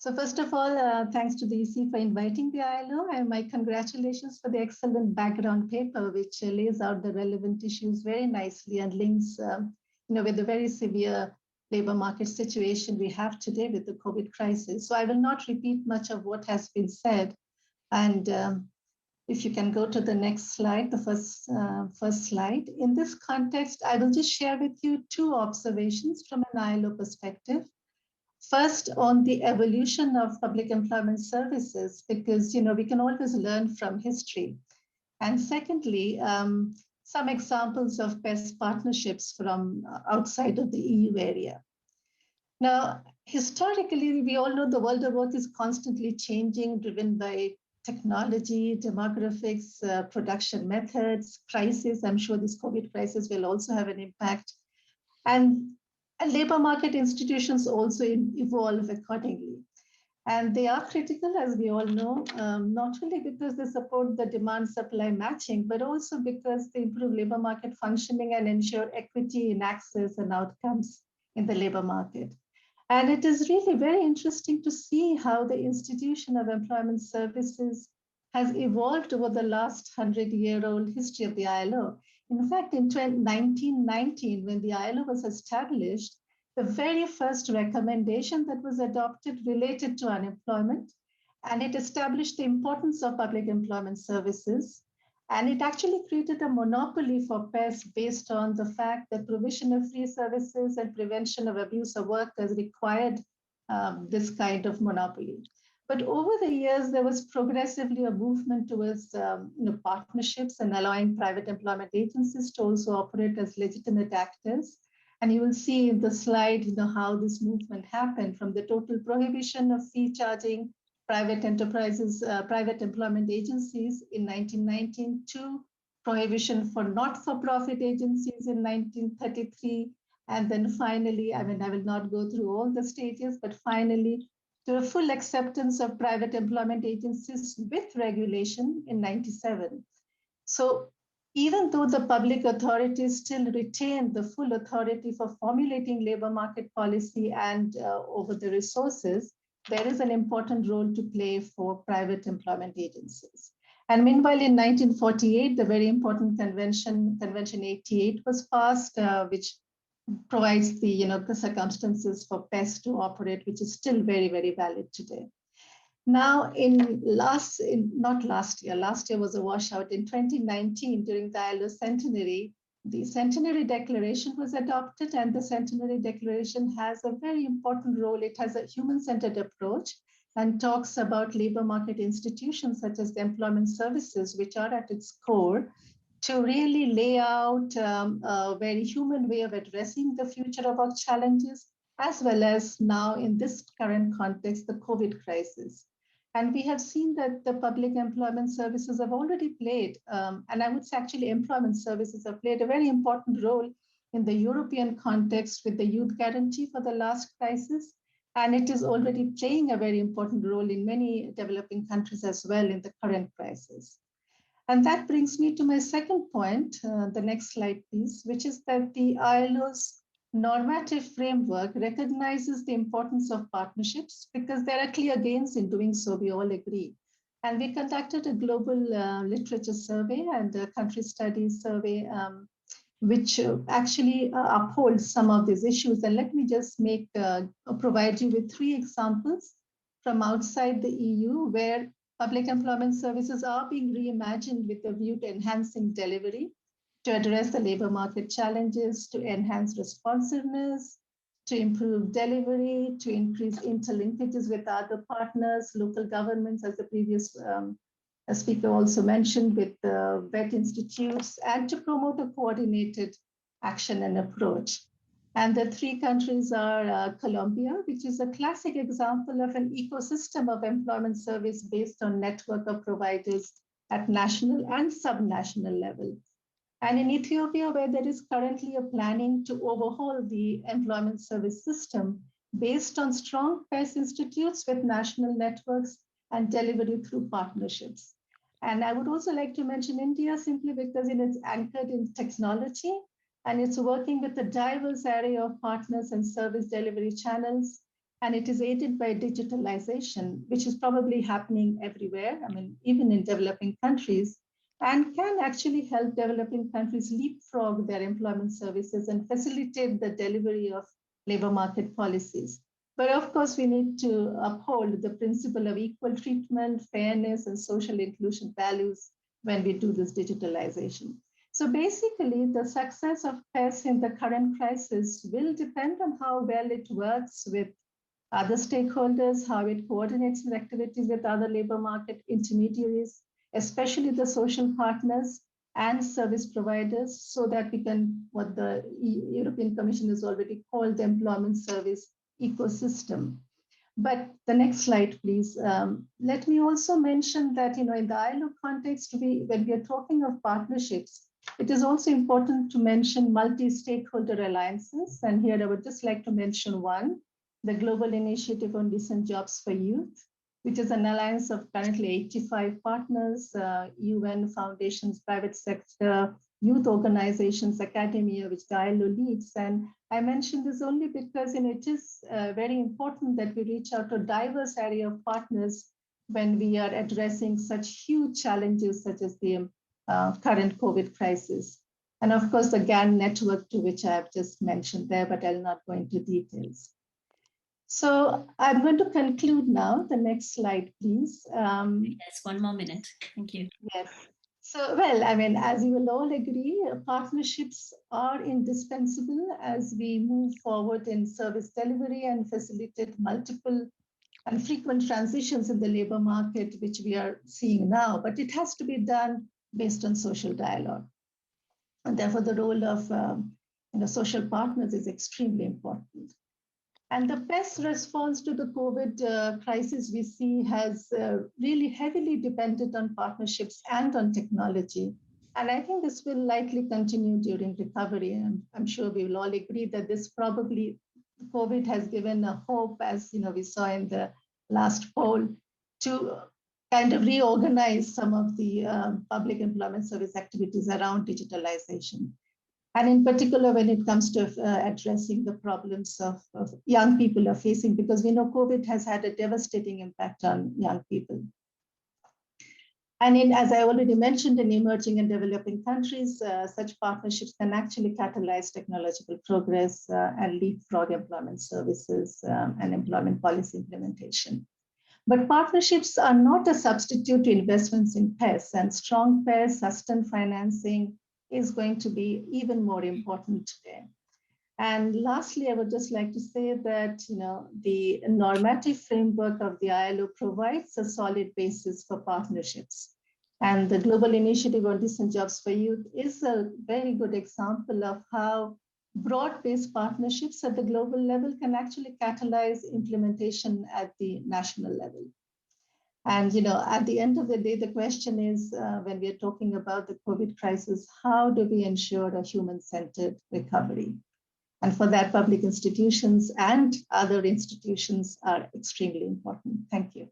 So first of all, thanks to the EC for inviting the ILO, and my congratulations for the excellent background paper, which lays out the relevant issues very nicely and links, with the very severe labor market situation we have today with the COVID crisis. So I will not repeat much of what has been said. And if you can go to the next slide, the first slide. In this context, I will just share with you two observations from an ILO perspective. First, on the evolution of public employment services, because we can always learn from history. And secondly, some examples of best partnerships from outside of the EU area. Now, historically, we all know the world of work is constantly changing, driven by technology, demographics, production methods, crisis. I'm sure this COVID crisis will also have an impact. And labor market institutions also evolve accordingly. And they are critical, as we all know, not only because they support the demand-supply matching, but also because they improve labor market functioning and ensure equity in access and outcomes in the labor market. And it is really very interesting to see how the institution of employment services has evolved over the last 100-year-old history of the ILO. In fact, in 1919, when the ILO was established, the very first recommendation that was adopted related to unemployment, and it established the importance of public employment services. And it actually created a monopoly for PES based on the fact that provision of free services and prevention of abuse of workers required this kind of monopoly. But over the years, there was progressively a movement towards partnerships and allowing private employment agencies to also operate as legitimate actors. And you will see in the slide how this movement happened from the total prohibition of fee charging private enterprises, private employment agencies in 1919 to prohibition for not-for-profit agencies in 1933. And then finally, I will not go through all the stages, but finally, to a full acceptance of private employment agencies with regulation in 97. So even though the public authorities still retain the full authority for formulating labor market policy and over the resources, there is an important role to play for private employment agencies. And meanwhile, in 1948, the very important Convention 88 was passed, which provides the circumstances for PES to operate, which is still very, very valid today. Now, last year was a washout. In 2019, during the ILO centenary, the Centenary Declaration was adopted, and the Centenary Declaration has a very important role. It has a human-centered approach and talks about labor market institutions such as the employment services, which are at its core, to really lay out a very human way of addressing the future of our challenges, as well as now in this current context, the COVID crisis. And we have seen that the public employment services have already played, and I would say actually employment services have played a very important role in the European context with the youth guarantee for the last crisis. And it is already playing a very important role in many developing countries as well in the current crisis. And that brings me to my second point, the next slide, please, which is that the ILO's normative framework recognizes the importance of partnerships because there are clear gains in doing so, we all agree. And we conducted a global literature survey and a country studies survey, which actually upholds some of these issues. And let me just provide you with 3 examples from outside the EU where public employment services are being reimagined with a view to enhancing delivery, to address the labor market challenges, to enhance responsiveness, to improve delivery, to increase interlinkages with other partners, local governments, as the previous speaker also mentioned, with VET institutes, and to promote a coordinated action and approach. And the 3 countries are Colombia, which is a classic example of an ecosystem of employment service based on network of providers at national and subnational level. And in Ethiopia, where there is currently a planning to overhaul the employment service system based on strong PES institutes with national networks and delivery through partnerships. And I would also like to mention India simply because it's anchored in technology and it's working with a diverse array of partners and service delivery channels. And it is aided by digitalization, which is probably happening everywhere, I mean, even in developing countries, and can actually help developing countries leapfrog their employment services and facilitate the delivery of labor market policies. But of course, we need to uphold the principle of equal treatment, fairness, and social inclusion values when we do this digitalization. So basically, the success of PES in the current crisis will depend on how well it works with other stakeholders, how it coordinates with activities with other labor market intermediaries, especially the social partners and service providers, so that we can, what the European Commission has already called the employment service ecosystem. But the next slide, please. Let me also mention that, in the ILO context, when we are talking of partnerships, it is also important to mention multi-stakeholder alliances. And here I would just like to mention one, the Global Initiative on Decent Jobs for Youth, which is an alliance of currently 85 partners, UN foundations, private sector, youth organizations, academia, which the ILO leads. And I mention this only because it is very important that we reach out to a diverse area of partners when we are addressing such huge challenges such as the current COVID crisis. And of course, the GAN network, to which I have just mentioned there, but I'll not go into details. So I'm going to conclude now. The next slide, please. Yes, one more minute. Thank you. Yes. So, well, I mean, as you will all agree, partnerships are indispensable as we move forward in service delivery and facilitate multiple and frequent transitions in the labor market, which we are seeing now. But it has to be done based on social dialogue. And therefore, the role of social partners is extremely important. And the best response to the COVID crisis we see has really heavily depended on partnerships and on technology. And I think this will likely continue during recovery. And I'm sure we will all agree that this probably, COVID has given a hope, as we saw in the last poll, to kind of reorganize some of the public employment service activities around digitalization. And in particular, when it comes to addressing the problems of young people are facing, because we know COVID has had a devastating impact on young people. And as I already mentioned, in emerging and developing countries, such partnerships can actually catalyze technological progress and leapfrog employment services and employment policy implementation. But partnerships are not a substitute to investments in PES, and strong PES, sustained financing, is going to be even more important today. And lastly, I would just like to say that the normative framework of the ILO provides a solid basis for partnerships. And the Global Initiative on Decent Jobs for Youth is a very good example of how broad-based partnerships at the global level can actually catalyze implementation at the national level. And at the end of the day, the question is, when we are talking about the COVID crisis, how do we ensure a human-centered recovery? And for that, public institutions and other institutions are extremely important. Thank you.